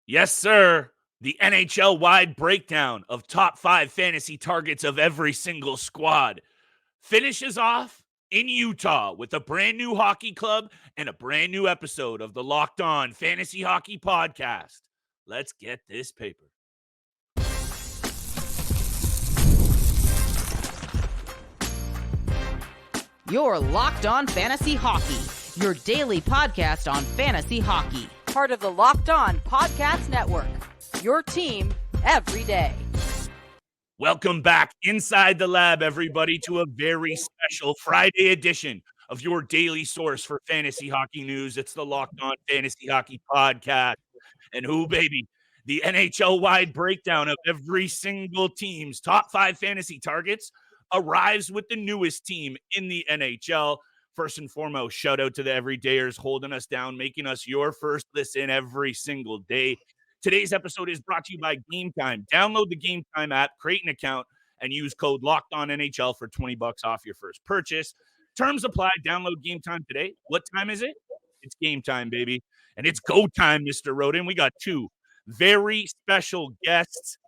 Yes, sir. The NHL-wide breakdown of top 5 fantasy targets of every single squad finishes off in Utah with a brand new hockey club and a brand new episode of the Locked On Fantasy Hockey Podcast. Let's get this paper. You're Locked On Fantasy Hockey, your daily podcast on fantasy hockey. Part of the Locked On Podcast Network, your team every day. Welcome back inside the lab, everybody, to a very special Friday edition of your daily source for fantasy hockey news. It's the Locked On Fantasy Hockey Podcast. And who, baby? The NHL-wide breakdown of every single team's top 5 fantasy targets arrives with the newest team in the NHL. First and foremost, shout out to the everydayers holding us down, making us your first listen every single day. Today's episode is brought to you by Game Time. Download the Game Time app, create an account, and use code LOCKEDONNHL for $20 off your first purchase. Terms apply. Download Game Time today. What time is it? It's game time, baby. And it's go time, Mr. Roden. We got two very special guests,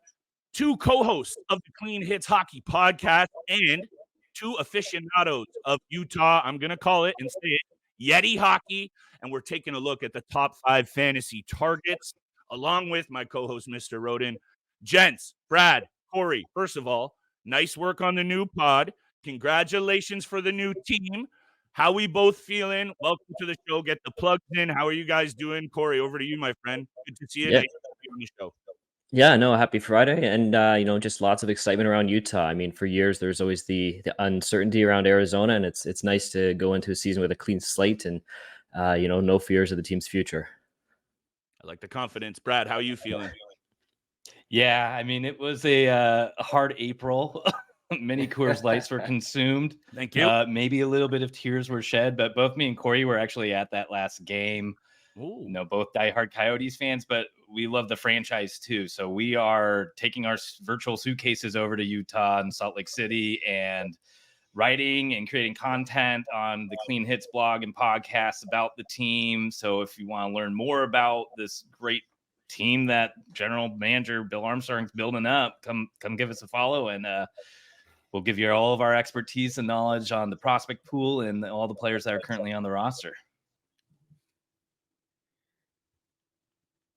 two co-hosts of the Clean Hits Hockey Podcast, and two aficionados of Utah. I'm going to call it and say it, Yeti Hockey. And we're taking a look at the top 5 fantasy targets, along with my co-host, Mr. Roden. Gents, Brad, Cory, first of all, nice work on the new pod. Congratulations for the new team. How we both feeling? Welcome to the show. Get the plugs in. How are you guys doing? Cory, over to you, my friend. Good to see you. Yeah. Nice to have you on the show. Yeah, no, happy Friday. And, just lots of excitement around Utah. I mean, for years, there's always the uncertainty around Arizona, and it's nice to go into a season with a clean slate and, no fears of the team's future. I like the confidence. Brad, how are you feeling? Yeah, I mean, it was a hard April. Many Coors Lights were consumed. Thank you. Maybe a little bit of tears were shed, but both me and Cory were actually at that last game. Ooh. Both diehard Coyotes fans, but we love the franchise too. So we are taking our virtual suitcases over to Utah and Salt Lake City and writing and creating content on the Clean Hits blog and podcast about the team. So if you want to learn more about this great team that general manager Bill Armstrong's building up, come give us a follow, and we'll give you all of our expertise and knowledge on the prospect pool and all the players that are currently on the roster.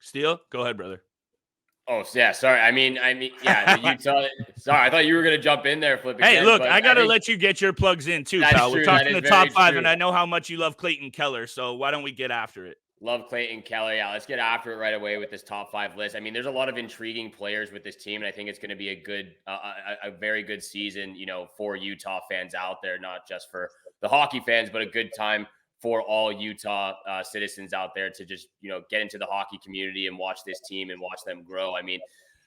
Steele, go ahead, brother. Oh, yeah. Sorry. I mean, yeah. The Utah. Sorry, I thought you were gonna jump in there, Flip. Hey, again, look, but I gotta let you get your plugs in too, pal. We're true. talking That the is top very 5, true. and I know how much you love Clayton Keller. So why don't we get after it? Love Clayton Keller. Yeah, let's get after it right away with this top 5 list. I mean, there's a lot of intriguing players with this team, and I think it's going to be a very good season, for Utah fans out there, not just for the hockey fans, but a good time for all Utah citizens out there to just, get into the hockey community and watch this team and watch them grow. I mean,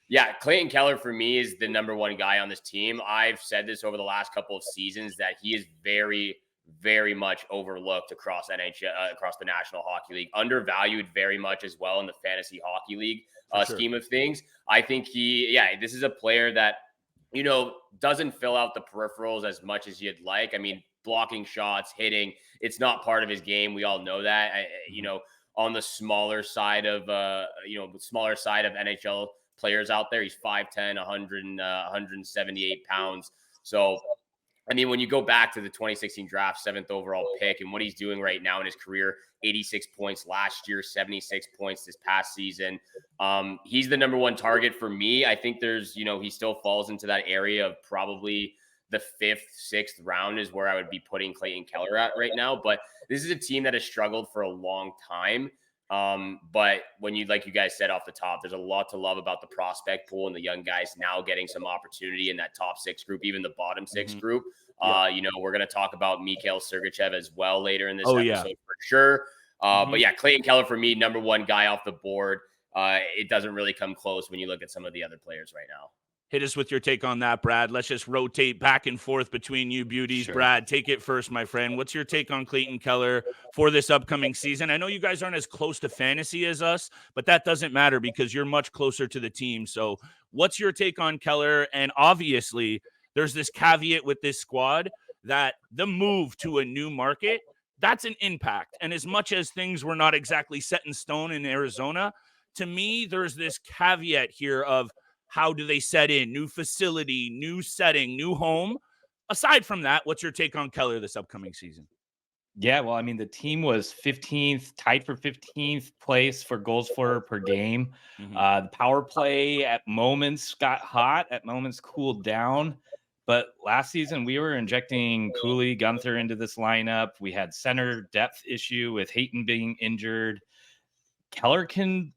yeah, Clayton Keller for me is the number one guy on this team. I've said this over the last couple of seasons that he is very, very much overlooked across NHL, across the National Hockey League, undervalued very much as well in the Fantasy Hockey League scheme of things. I think this is a player that, doesn't fill out the peripherals as much as you'd like. I mean, blocking shots, hitting, it's not part of his game. We all know that. On the smaller side of NHL players out there, he's 5'10", 178 pounds. So, I mean, when you go back to the 2016 draft, 7th overall pick, and what he's doing right now in his career, 86 points last year, 76 points this past season. He's the number one target for me. I think there's, he still falls into that area of probably the 5th, 6th round is where I would be putting Clayton Keller at right now. But this is a team that has struggled for a long time. But when like you guys said off the top, there's a lot to love about the prospect pool and the young guys now getting some opportunity in that top 6 group, even the bottom 6 group. We're going to talk about Mikhail Sergachev as well later in this episode for sure. But yeah, Clayton Keller for me, number one guy off the board. It doesn't really come close when you look at some of the other players right now. Hit us with your take on that, Brad. Let's just rotate back and forth between you beauties. Sure. Brad, take it first, my friend. What's your take on Clayton Keller for this upcoming season? I know you guys aren't as close to fantasy as us, but that doesn't matter because you're much closer to the team. So what's your take on Keller? And obviously, there's this caveat with this squad that the move to a new market, that's an impact. And as much as things were not exactly set in stone in Arizona, to me, there's this caveat here of how do they set in? New facility, new setting, new home. Aside from that, what's your take on Keller this upcoming season? Yeah, well, I mean, the team was 15th, tied for 15th place for goals for per game. The power play at moments got hot, at moments cooled down. But last season, we were injecting Cooley, Gunther into this lineup. We had center depth issue with Hatton being injured. Keller can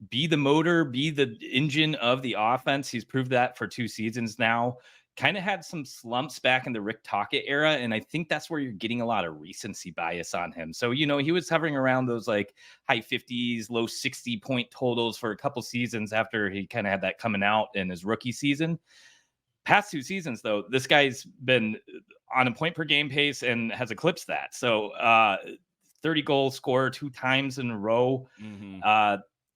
be the motor, be the engine of the offense. He's proved that for 2 seasons now. Kind of had some slumps back in the Rick Tocchet era, and I think that's where you're getting a lot of recency bias on him. So, you know, he was hovering around those like high 50s, low 60 point totals for a couple seasons after he kind of had that coming out in his rookie season. Past 2 seasons, though, this guy's been on a point per game pace and has eclipsed that. So 30 goal scorer 2 times in a row.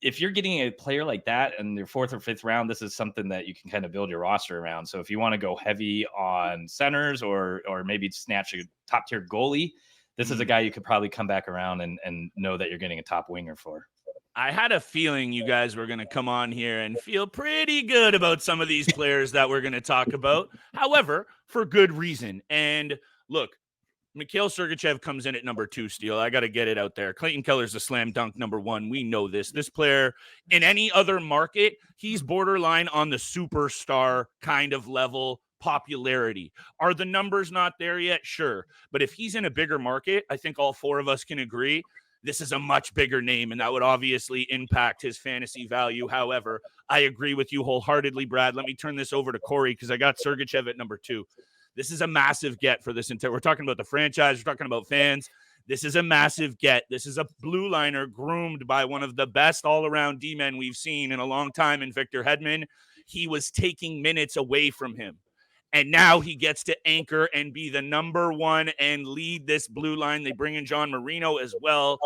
If you're getting a player like that in your 4th or 5th round, this is something that you can kind of build your roster around. So if you want to go heavy on centers or maybe snatch a top tier goalie, this is a guy you could probably come back around and know that you're getting a top winger for. I had a feeling you guys were going to come on here and feel pretty good about some of these players that we're going to talk about. However, for good reason. And look, Mikhail Sergachev comes in at number 2, Steele. I got to get it out there. Clayton Keller's a slam dunk number 1. We know this. This player, in any other market, he's borderline on the superstar kind of level popularity. Are the numbers not there yet? Sure. But if he's in a bigger market, I think all 4 of us can agree this is a much bigger name, and that would obviously impact his fantasy value. However, I agree with you wholeheartedly, Brad. Let me turn this over to Cory because I got Sergachev at number 2. This is a massive get for this entire. We're talking about the franchise. We're talking about fans. This is a massive get. This is a blue liner groomed by one of the best all-around D-men we've seen in a long time in Victor Hedman. He was taking minutes away from him. And now he gets to anchor and be the number 1 and lead this blue line. They bring in John Marino as well.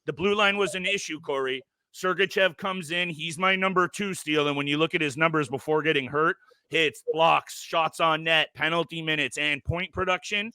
The blue line was an issue, Cory. Sergachev comes in. He's my number 2, Steele. And when you look at his numbers before getting hurt, hits, blocks, shots on net, penalty minutes, and point production,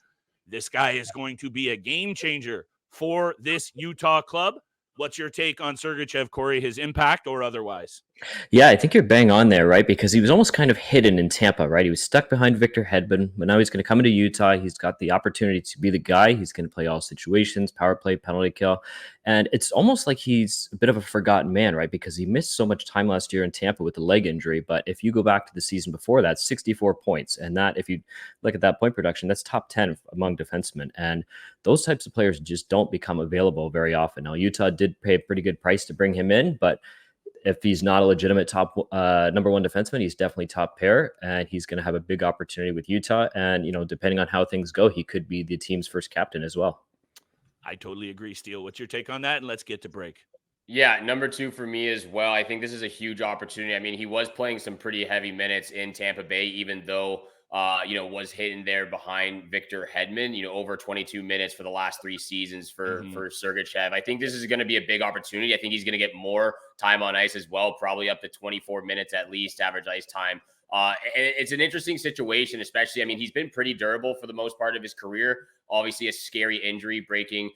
this guy is going to be a game changer for this Utah club. What's your take on Sergachev, Cory, his impact or otherwise? Yeah, I think you're bang on there, right? Because he was almost kind of hidden in Tampa, right? He was stuck behind Victor Hedman, but now he's going to come into Utah. He's got the opportunity to be the guy. He's going to play all situations, power play, penalty kill. And it's almost like he's a bit of a forgotten man, right? Because he missed so much time last year in Tampa with the leg injury. But if you go back to the season before that, 64 points. And that, if you look at that point production, that's top 10 among defensemen. And those types of players just don't become available very often. Now, Utah did pay a pretty good price to bring him in, but if he's not a legitimate top number 1 defenseman, he's definitely top pair, and he's going to have a big opportunity with Utah. And, you know, depending on how things go, he could be the team's first captain as well. I totally agree, Steele. What's your take on that? And let's get to break. Yeah, number 2 for me as well. I think this is a huge opportunity. I mean, he was playing some pretty heavy minutes in Tampa Bay, even though, was hidden there behind Victor Hedman, over 22 minutes for the last 3 seasons for Sergachev. I think this is going to be a big opportunity. I think he's going to get more time on ice as well, probably up to 24 minutes at least average ice time. And it's an interesting situation, especially, I mean, he's been pretty durable for the most part of his career. Obviously a scary injury breaking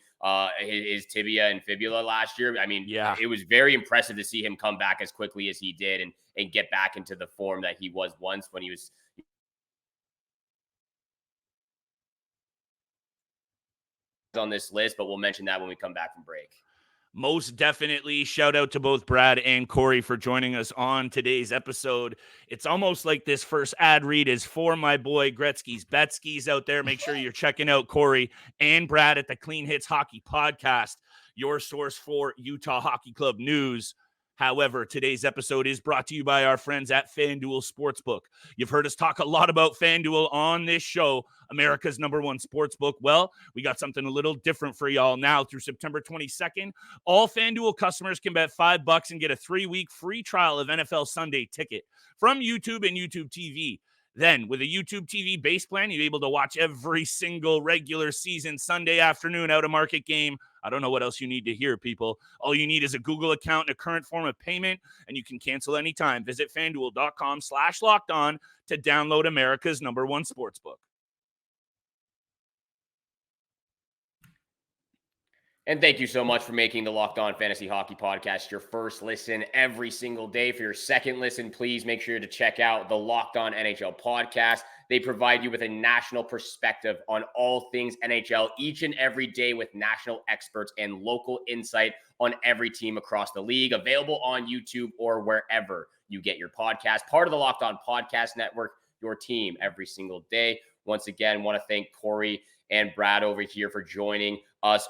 his tibia and fibula last year. I mean, yeah, it was very impressive to see him come back as quickly as he did and get back into the form that he was once when he was on this list, but we'll mention that when we come back from break. Most definitely. Shout out to both Brad and Cory for joining us on today's episode. It's almost like this first ad read is for my boy Gretzky's Betskis out there. Make sure you're checking out Cory and Brad at the Clean Hits Hockey Podcast, your source for Utah Hockey Club news. However, today's episode is brought to you by our friends at FanDuel Sportsbook. You've heard us talk a lot about FanDuel on this show, America's #1 sportsbook. Well, we got something a little different for y'all now through September 22nd. All FanDuel customers can bet $5 and get a 3-week free trial of NFL Sunday Ticket from YouTube and YouTube TV. Then, with a YouTube TV base plan, you're able to watch every single regular season Sunday afternoon out-of-market game. I don't know what else you need to hear, people. All you need is a Google account and a current form of payment, and you can cancel anytime. Visit FanDuel.com/lockedon to download America's #1 sportsbook. And thank you so much for making the Locked On Fantasy Hockey Podcast your first listen every single day. For your second listen, please make sure to check out the Locked On NHL Podcast. They provide you with a national perspective on all things NHL each and every day with national experts and local insight on every team across the league. Available on YouTube or wherever you get your podcast. Part of the Locked On Podcast Network, your team every single day. Once again, want to thank Cory and Brad over here for joining us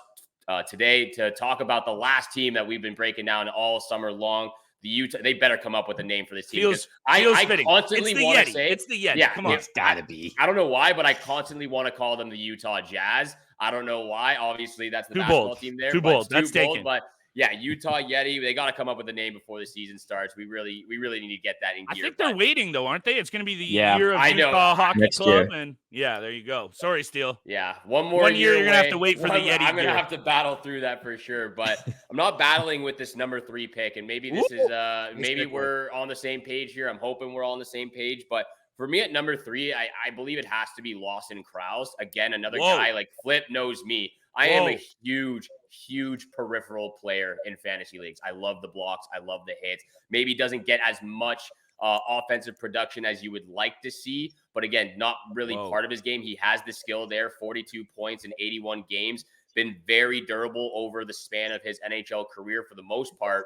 today to talk about the last team that we've been breaking down all summer long. The Utah, they better come up with a name for this team. Feels I fitting. constantly want to say it's the Yeti. Yeah, Come on. It's got to be. I don't know why, but I constantly want to call them the Utah Jazz. I don't know why. Obviously, that's the basketball team there. Too bold. That's taken. But yeah, Utah Yeti. They got to come up with a name before the season starts. We really need to get that in gear. I think they're waiting though, aren't they? It's going to be the Yeah, year of I know. Utah Hockey Next Club, year. and yeah, there you go. Sorry, Steele. Yeah, 1 year you're gonna have to wait for the Yeti. I'm gonna gear. have to battle through that for sure. But I'm not battling with this number 3 pick, and maybe this is maybe we're on the same page here. I'm hoping we're all on the same page. But for me at number 3, I believe it has to be Lawson Crouse. Again, another guy like Flip knows me. I am a huge peripheral player in fantasy leagues. I love the blocks. I love the hits. Maybe doesn't get as much offensive production as you would like to see. But again, not really part of his game. He has the skill there, 42 points in 81 games. Been very durable over the span of his NHL career for the most part.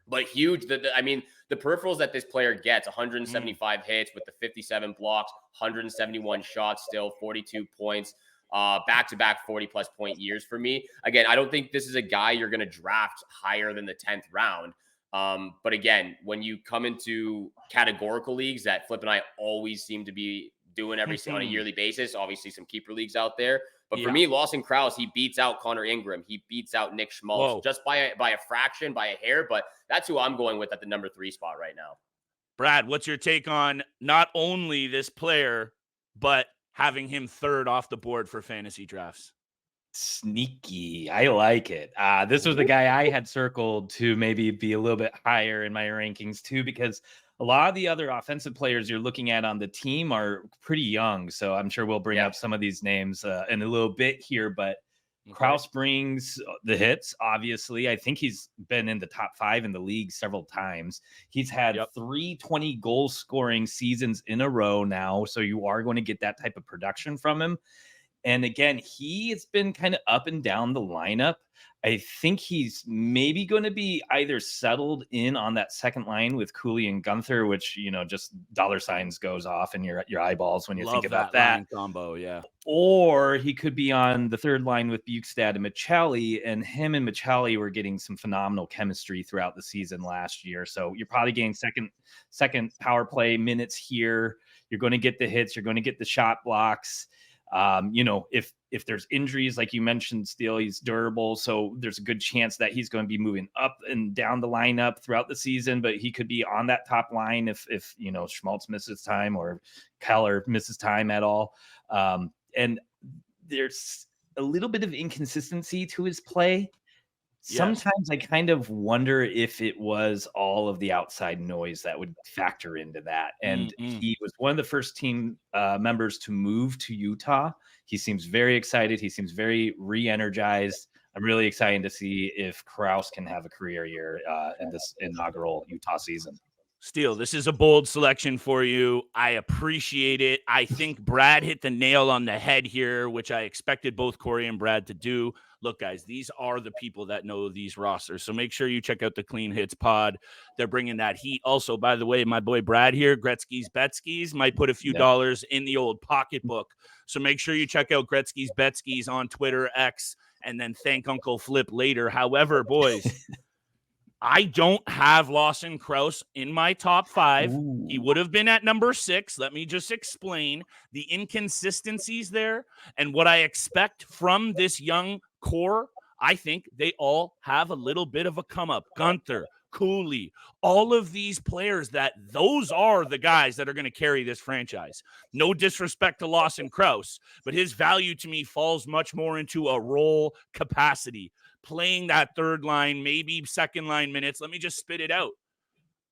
But huge. The peripherals that this player gets, 175 hits with the 57 blocks, 171 shots still, 42 points. Back-to-back 40-plus point years for me. Again, I don't think this is a guy you're going to draft higher than the 10th round. But again, when you come into categorical leagues that Flip and I always seem to be doing on a yearly basis, obviously some keeper leagues out there. But for me, Lawson Crouse, he beats out Conor Ingram. He beats out Nick Schmaltz just by a fraction, by a hair. But that's who I'm going with at the number 3 spot right now. Brad, what's your take on not only this player, but having him 3rd off the board for fantasy drafts? Sneaky. I like it. This was the guy I had circled to maybe be a little bit higher in my rankings too, because a lot of the other offensive players you're looking at on the team are pretty young. So I'm sure we'll bring up some of these names in a little bit here, but Krauss brings the hits, obviously. I think he's been in the top 5 in the league several times. He's had 3 20 goal scoring seasons in a row now. So you are going to get that type of production from him. And again, he has been kind of up and down the lineup. I think he's maybe going to be either settled in on that second line with Cooley and Gunther, which, just dollar signs goes off in your eyeballs when you think about that combo. Yeah. Or he could be on the third line with Bukestad and Michelli, and him and Michelli were getting some phenomenal chemistry throughout the season last year. So you're probably getting second power play minutes here. You're going to get the hits. You're going to get the shot blocks. If there's injuries, like you mentioned, Steele, he's durable. So there's a good chance that he's going to be moving up and down the lineup throughout the season, but he could be on that top line if Schmaltz misses time or Keller misses time at all. And there's a little bit of inconsistency to his play. Sometimes I kind of wonder if it was all of the outside noise that would factor into that. And he was one of the first team members to move to Utah. He seems very excited. He seems very re-energized. I'm really excited to see if Krauss can have a career year in this inaugural Utah season. Steele, this is a bold selection for you. I appreciate it. I think Brad hit the nail on the head here, which I expected both Cory and Brad to do. Look, guys, these are the people that know these rosters. So make sure you check out the Clean Hits pod. They're bringing that heat. Also, by the way, my boy Brad here, Gretzky's Betskis, might put a few dollars in the old pocketbook. So make sure you check out Gretzky's Betskis on Twitter, X, and then thank Uncle Flip later. However, boys, I don't have Lawson Crouse in my top 5. Ooh. He would have been at number 6. Let me just explain the inconsistencies there and what I expect from this young core. I think they all have a little bit of a come up. Gunther, Cooley, all of these players, those are the guys that are going to carry this franchise. No disrespect to Lawson Crouse, but his value to me falls much more into a role capacity. Playing that third line, maybe second line minutes. Let me just spit it out.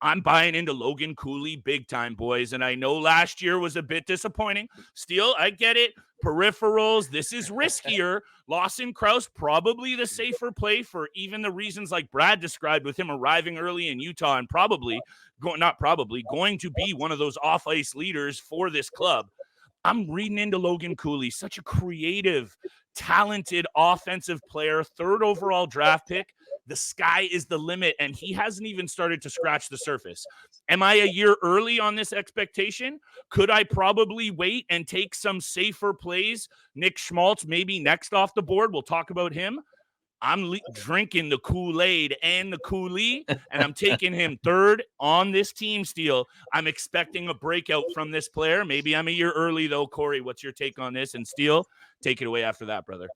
I'm buying into Logan Cooley big time, boys. And I know last year was a bit disappointing. Steele, I get it. Peripherals, this is riskier. Lawson Crouse, probably the safer play for even the reasons like Brad described with him arriving early in Utah and going to be one of those off-ice leaders for this club. I'm reading into Logan Cooley, such a creative, talented offensive player, 3rd overall draft pick. The sky is the limit, and he hasn't even started to scratch the surface. Am I a year early on this expectation? Could I probably wait and take some safer plays? Nick Schmaltz, maybe next off the board. We'll talk about him. I'm drinking the Kool-Aid and the Cooley, and I'm taking him 3rd on this team, Steele. I'm expecting a breakout from this player. Maybe I'm a year early, though. Corey, what's your take on this? And Steele, take it away after that, brother.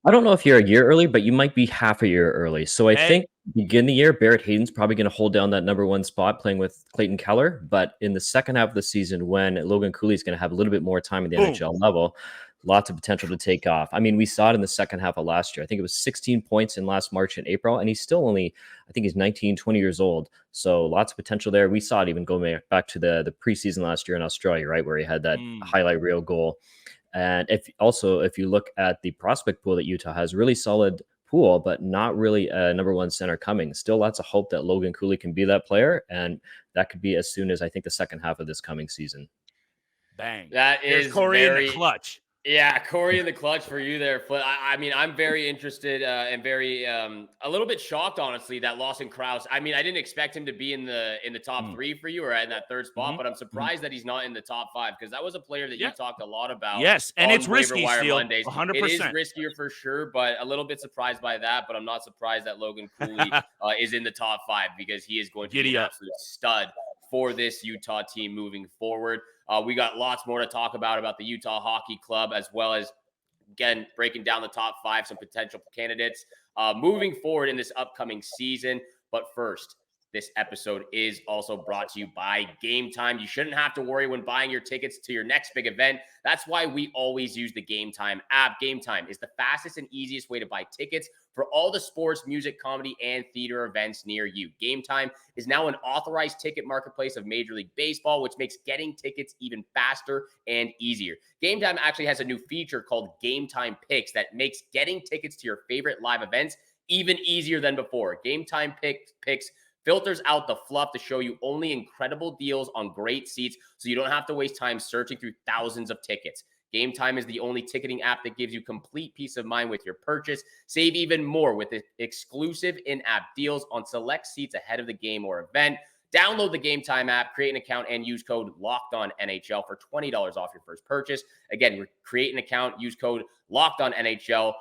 I don't know if you're a year early, but you might be half a year early. So I think begin the year, Barrett Hatton's probably going to hold down that number 1 spot playing with Clayton Keller. But in the second half of the season, when Logan Cooley is going to have a little bit more time at the NHL level, lots of potential to take off. I mean, we saw it in the second half of last year. I think it was 16 points in last March and April, and he's still only, I think he's 19, 20 years old. So lots of potential there. We saw it even going back to the preseason last year in Australia, right, where he had that highlight reel goal. And if you look at the prospect pool that Utah has, really solid pool, but not really a number 1 center coming. Still lots of hope that Logan Cooley can be that player, and that could be as soon as I think the second half of this coming season. Bang. That is Corey in the clutch. Yeah, Cory in the clutch for you there. I mean, I'm very interested and very a little bit shocked, honestly, that Lawson Crouse. I mean, I didn't expect him to be in the top 3 for you or in that 3rd spot, but I'm surprised that he's not in the top 5 because that was a player that you talked a lot about. Yes, and it's risky, Steele. Mondays. 100%. It is riskier for sure, but a little bit surprised by that. But I'm not surprised that Logan Cooley is in the top 5 because he is going to be an absolute stud for this Utah team moving forward. We got lots more to talk about the Utah Hockey Club, as well as, again, breaking down the top 5, some potential candidates moving forward in this upcoming season. But first, this episode is also brought to you by Game Time. You shouldn't have to worry when buying your tickets to your next big event. That's why we always use the Game Time app. Game Time is the fastest and easiest way to buy tickets for all the sports, music, comedy, and theater events near you. Game Time is now an authorized ticket marketplace of Major League Baseball, which makes getting tickets even faster and easier. Game Time actually has a new feature called Game Time Picks that makes getting tickets to your favorite live events even easier than before. Game Time Picks filters out the fluff to show you only incredible deals on great seats, so you don't have to waste time searching through thousands of tickets. Game Time is the only ticketing app that gives you complete peace of mind with your purchase. Save even more with exclusive in-app deals on select seats ahead of the game or event. Download the Game Time app, create an account, and use code LOCKEDONNHL for $20 off your first purchase. Again, create an account, use code LOCKEDONNHL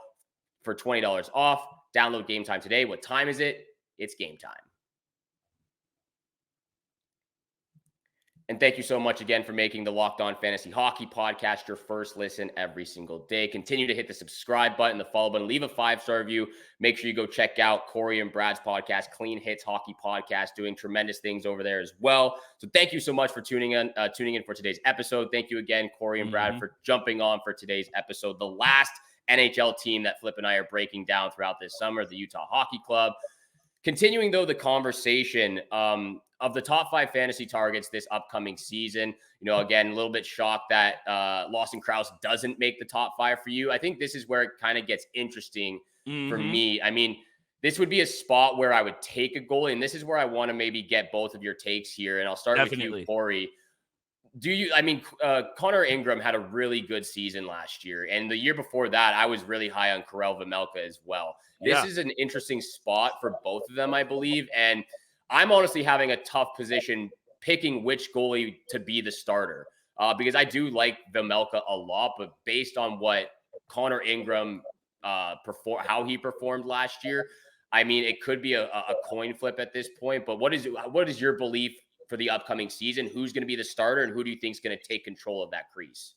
for $20 off. Download Game Time today. What time is it? It's game time. And thank you so much again for making the Locked On Fantasy Hockey Podcast your first listen every single day. Continue to hit the subscribe button, the follow button, leave a 5-star review. Make sure you go check out Cory and Brad's podcast, Clean Hits Hockey Podcast, doing tremendous things over there as well. So thank you so much for tuning in for today's episode. Thank you again, Cory and Brad, for jumping on for today's episode. The last NHL team that Flip and I are breaking down throughout this summer, the Utah Hockey Club. Continuing, though, the conversation of the top 5 fantasy targets this upcoming season. You know, again, a little bit shocked that Lawson Crouse doesn't make the top 5 for you. I think this is where it kind of gets interesting for me. I mean, this would be a spot where I would take a goalie, and this is where I want to maybe get both of your takes here. And I'll start with you, Cory. Conor Ingram had a really good season last year. And the year before that, I was really high on Karel Vejmelka as well. This is an interesting spot for both of them, I believe. And I'm honestly having a tough position picking which goalie to be the starter because I do like Vejmelka a lot, but based on what Conor Ingram how he performed last year, I mean, it could be a coin flip at this point. But what is your belief for the upcoming season? Who's going to be the starter, and who do you think is going to take control of that crease?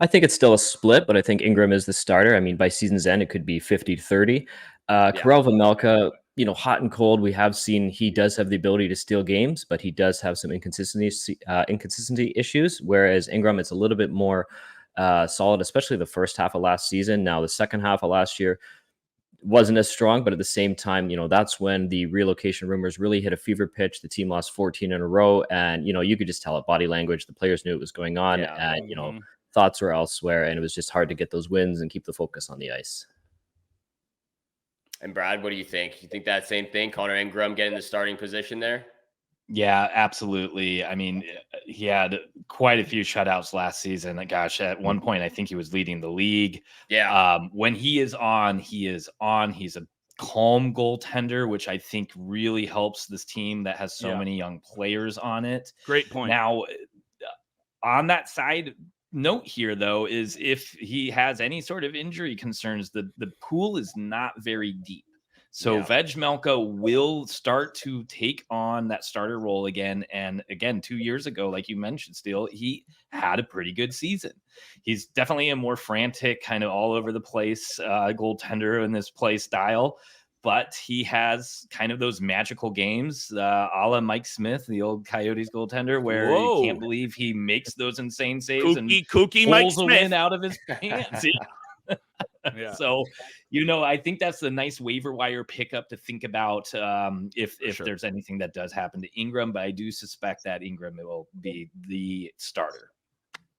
I think it's still a split, but I think Ingram is the starter. I mean, by season's end, it could be 50-30. Karel Vejmelka, you know, hot and cold, we have seen he does have the ability to steal games, but he does have some inconsistency issues, whereas Ingram, it's a little bit more solid, especially the first half of last season. Now, the second half of last year, wasn't as strong, but at the same time, that's when the relocation rumors really hit a fever pitch. The team lost 14 in a row, and you could just tell it, body language. The players knew it was going on, and thoughts were elsewhere, and it was just hard to get those wins and keep the focus on the ice. And Brad, what do you think? You think that same thing? Conor Ingram getting the starting position there? Yeah, absolutely. I mean, he had quite a few shutouts last season. Gosh, at one point, I think he was leading the league. Yeah. When he is on, he is on. He's a calm goaltender, which I think really helps this team that has so many young players on it. Great point. Now, on that side note here, though, is if he has any sort of injury concerns, the pool is not very deep. So Vejmelka will start to take on that starter role again. And again, 2 years ago, like you mentioned, Steele, he had a pretty good season. He's definitely a more frantic, kind of all over the place goaltender in this play style. But he has kind of those magical games, a la Mike Smith, the old Coyotes goaltender, where you can't believe he makes those insane saves and kooky pulls Mike a Smith win out of his pants. So, I think that's a nice waiver wire pickup to think about if there's anything that does happen to Ingram. But I do suspect that Ingram will be the starter.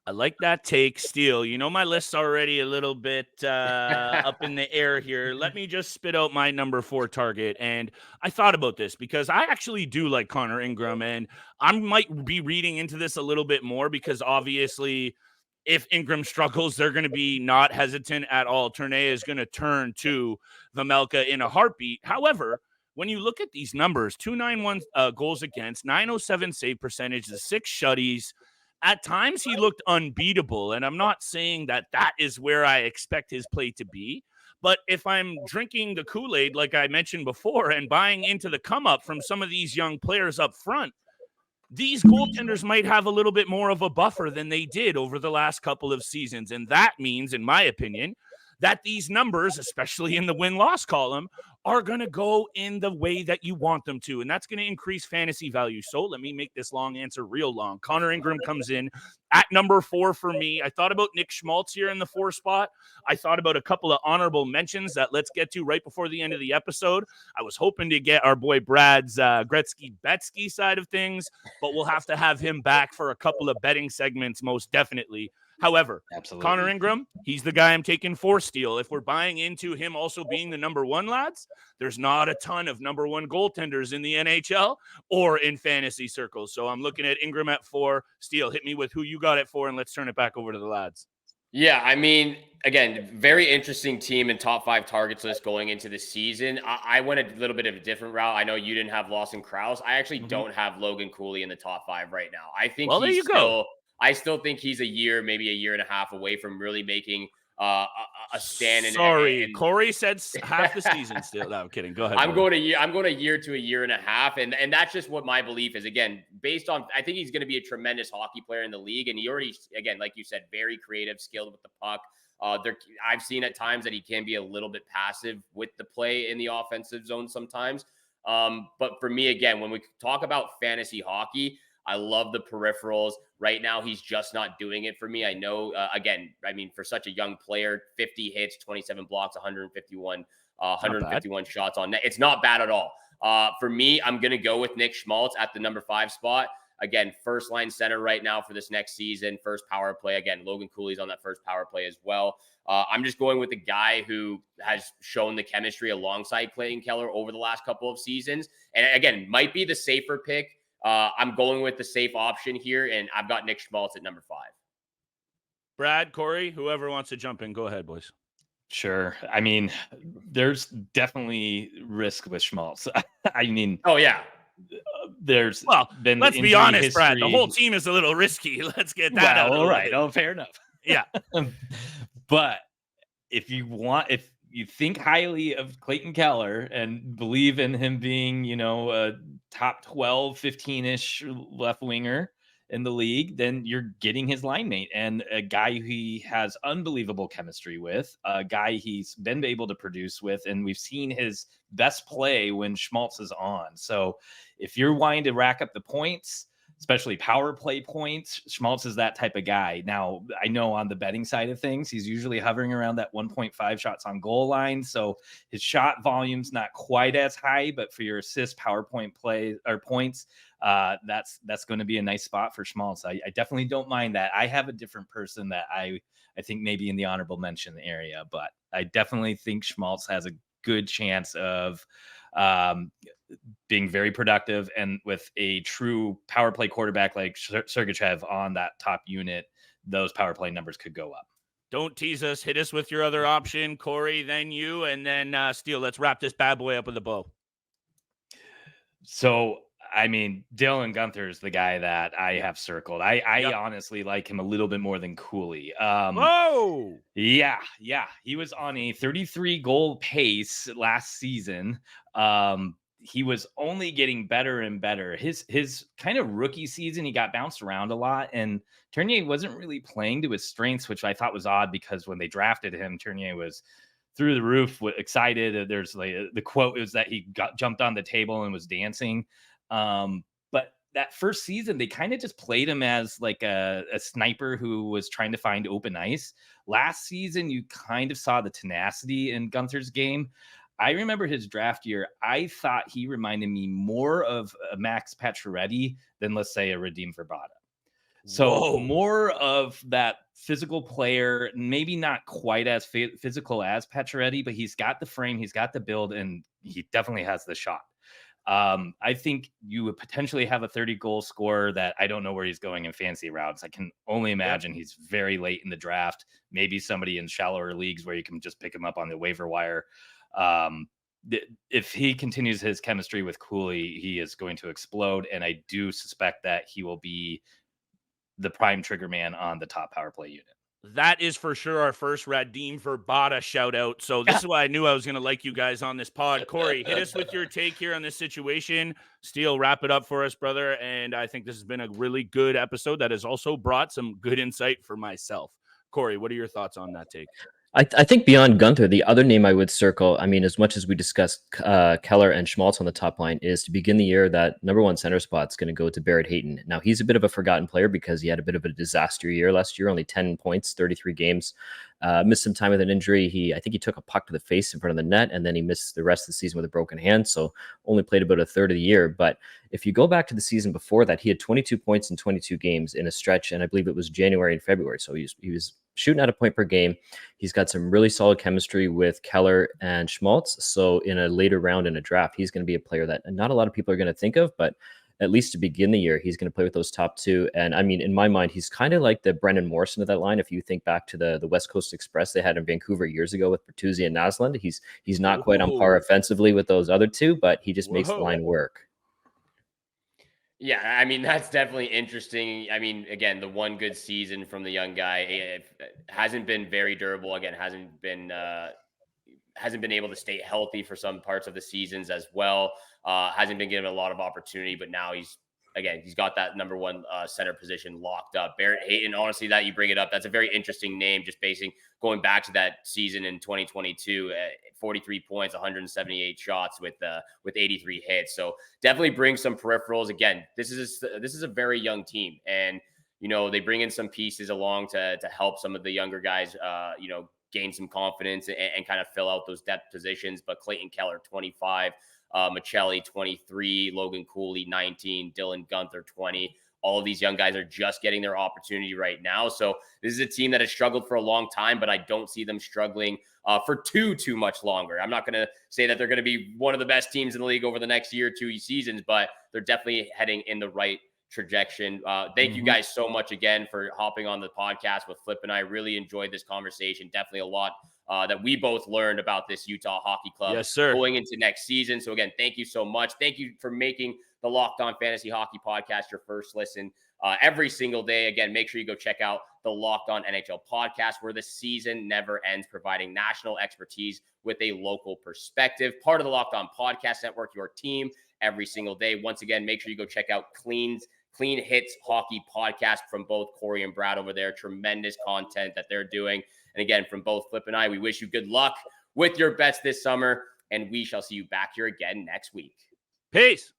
I like that take, Steele. My list's already a little bit up in the air here. Let me just spit out my number 4 target. And I thought about this because I actually do like Conor Ingram, and I might be reading into this a little bit more because obviously if Ingram struggles, they're going to be not hesitant at all. Tournay is going to turn to Vejmelka in a heartbeat. However, when you look at these numbers, 291 goals against, 907 save percentage, the 6 shutties. At times, he looked unbeatable, and I'm not saying that is where I expect his play to be. But if I'm drinking the Kool-Aid, like I mentioned before, and buying into the come-up from some of these young players up front, these goaltenders might have a little bit more of a buffer than they did over the last couple of seasons. And that means, in my opinion, that these numbers, especially in the win-loss column, are going to go in the way that you want them to. And that's going to increase fantasy value. So let me make this long answer real long. Conor Ingram comes in at number 4 for me. I thought about Nick Schmaltz here in the 4 spot. I thought about a couple of honorable mentions that let's get to right before the end of the episode. I was hoping to get our boy Brad's Gretzky-Betsky side of things, but we'll have to have him back for a couple of betting segments, most definitely. However, Absolutely. Conor Ingram, he's the guy I'm taking for Steele. If we're buying into him also being the number 1, lads, there's not a ton of number 1 goaltenders in the NHL or in fantasy circles. So I'm looking at Ingram at 4. Steele, hit me with who you got at 4, and let's turn it back over to the lads. Yeah, I mean, again, very interesting team and top 5 targets list going into the season. I went a little bit of a different route. I know you didn't have Lawson Crouse. I actually don't have Logan Cooley in the top 5 right now. I think there you go. I still think he's a year, maybe a year and a half away from really making a stand. Sorry, Corey said half the season still. No, I'm kidding. Go ahead. I'm going a year to a year and a half. And that's just what my belief is. Again, based on, I think he's going to be a tremendous hockey player in the league. And he already, again, like you said, very creative, skilled with the puck. I've seen at times that he can be a little bit passive with the play in the offensive zone sometimes. But for me, again, when we talk about fantasy hockey, I love the peripherals. Right now, he's just not doing it for me. I know, again, I mean, for such a young player, 50 hits, 27 blocks, 151 shots on net. It's not bad at all. For me, I'm going to go with Nick Schmaltz at the number 5 spot. Again, first line center right now for this next season, first power play. Again, Logan Cooley's on that first power play as well. I'm just going with the guy who has shown the chemistry alongside Clayton Keller over the last couple of seasons. And again, might be the safer pick. I'm going with the safe option here, and I've got Nick Schmaltz at number 5. Brad, Corey, whoever wants to jump in, go ahead, boys. Sure. I mean, there's definitely risk with Schmaltz. I mean, oh yeah. There's been let's be honest, history. Brad. The whole team is a little risky. Let's get that out. All right. Oh, fair enough. Yeah. But if you think highly of Clayton Keller and believe in him being, a top 12, 15-ish left winger in the league, then you're getting his line mate and a guy he has unbelievable chemistry with, a guy he's been able to produce with, and we've seen his best play when Schmaltz is on. So if you're wanting to rack up the points, especially power play points. Schmaltz is that type of guy. Now, I know on the betting side of things, he's usually hovering around that 1.5 shots on goal line. So his shot volume's not quite as high, but for your assist power point play or points, that's going to be a nice spot for Schmaltz. I definitely don't mind that. I have a different person that I think maybe in the honorable mention area, but I definitely think Schmaltz has a good chance of being very productive, and with a true power play quarterback like Sergachev on that top unit, those power play numbers could go up. Don't tease us. Hit us with your other option, Corey, then you, and then Steele. Let's wrap this bad boy up with a bow. So, I mean, Dylan Gunther is the guy that I have circled. I honestly like him a little bit more than Cooley. Whoa! Yeah. He was on a 33 goal pace last season. He was only getting better and better. His kind of rookie season, he got bounced around a lot, and Tournier wasn't really playing to his strengths, which I thought was odd because when they drafted him, Tournier was through the roof, excited. There's like the quote was that he jumped on the table and was dancing. But that first season, they kind of just played him as like a sniper who was trying to find open ice. Last season, you kind of saw the tenacity in Gunther's game. I remember his draft year. I thought he reminded me more of a Max Pacioretty than, let's say, a Radim Verbata. So more of that physical player, maybe not quite as physical as Pacioretty, but he's got the frame, he's got the build, and he definitely has the shot. I think you would potentially have a 30-goal scorer that I don't know where he's going in fantasy routes. I can only imagine he's very late in the draft, maybe somebody in shallower leagues where you can just pick him up on the waiver wire. If he continues his chemistry with Cooley, he is going to explode. And I do suspect that he will be the prime trigger man on the top power play unit. That is for sure our first Radim Verbata shout out. So this is why I knew I was going to like you guys on this pod. Corey, hit us with your take here on this situation. Steele, wrap it up for us, brother. And I think this has been a really good episode that has also brought some good insight for myself. Corey, what are your thoughts on that take? I think beyond Gunther, the other name I would circle, I mean, as much as we discussed Keller and Schmaltz on the top line, is to begin the year, that number one center spot is going to go to Barrett Hatton. Now, he's a bit of a forgotten player because he had a bit of a disaster year last year, only 10 points, 33 games, missed some time with an injury. I think he took a puck to the face in front of the net, and then he missed the rest of the season with a broken hand, so only played about a third of the year. But if you go back to the season before that, he had 22 points in 22 games in a stretch, and I believe it was January and February, so he was shooting at a point per game. He's got some really solid chemistry with Keller and Schmaltz. So in a later round in a draft, he's going to be a player that not a lot of people are going to think of, but at least to begin the year, he's going to play with those top two. And I mean, in my mind, he's kind of like the Brendan Morrison of that line. If you think back to the West Coast Express they had in Vancouver years ago with Bertuzzi and Naslund, he's not quite on par offensively with those other two, but he just makes the line work. Yeah, I mean, that's definitely interesting. I mean, again, the one good season from the young guy, it hasn't been very durable. Again, hasn't been able to stay healthy for some parts of the seasons as well. Hasn't been given a lot of opportunity, but now he's got that number one center position locked up. Barrett Hatton, honestly, that you bring it up, that's a very interesting name, just going back to that season in 2022, 43 points, 178 shots with 83 hits. So definitely bring some peripherals. Again, this is a very young team, and they bring in some pieces along to help some of the younger guys, gain some confidence and kind of fill out those depth positions. But Clayton Keller, 25. Mikhail, 23, Logan Cooley, 19, Dylan Gunther, 20. All of these young guys are just getting their opportunity right now. So this is a team that has struggled for a long time, but I don't see them struggling for too much longer. I'm not going to say that they're going to be one of the best teams in the league over the next year or two seasons, but they're definitely heading in the right trajectory. Thank you guys so much again for hopping on the podcast with Flip and I. Really enjoyed this conversation. Definitely a lot that we both learned about this Utah Hockey Club going into next season. So again, thank you so much. Thank you for making the Locked On Fantasy Hockey Podcast your first listen every single day. Again, make sure you go check out the Locked On NHL Podcast, where the season never ends, providing national expertise with a local perspective. Part of the Locked On Podcast Network, your team every single day. Once again, make sure you go check out Clean Hits Hockey Podcast from both Cory and Brad over there. Tremendous content that they're doing. And again, from both Flip and I, we wish you good luck with your bets this summer, and we shall see you back here again next week. Peace.